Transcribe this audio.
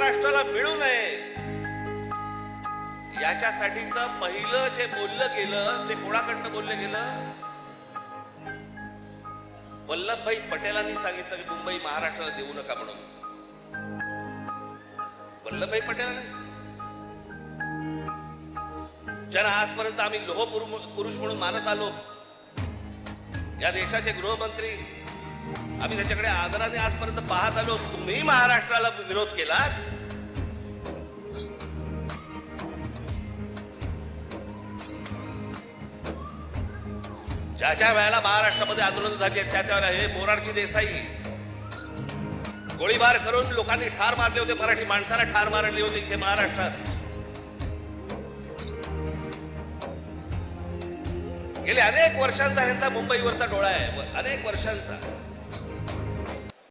महाराष्ट्राला मिळू नये याच्यासाठीच पहिलं जे बोललं गेलं ते कोणाकडनं बोललं गेलं? वल्लभभाई पटेलांनी सांगितलं की मुंबई महाराष्ट्राला देऊ नका म्हणून. वल्लभभाई पटेलांनी ज्यांना आजपर्यंत आम्ही लोह पुरुष म्हणून मानत आलो, या देशाचे गृहमंत्री, आम्ही त्याच्याकडे आदराने आजपर्यंत पाहत आलो. तुम्ही महाराष्ट्राला विरोध केलात. ज्या वेळेला महाराष्ट्रामध्ये आंदोलन झाली त्या वेळेला हे मोरारजी देसाई गोळीबार करून लोकांनी ठार मारले होते, मराठी माणसाला ठार मारले होते इथे महाराष्ट्रात. गेले अनेक वर्षांचा ह्यांचा मुंबईवरचा डोळा आहे, अनेक वर्षांचा.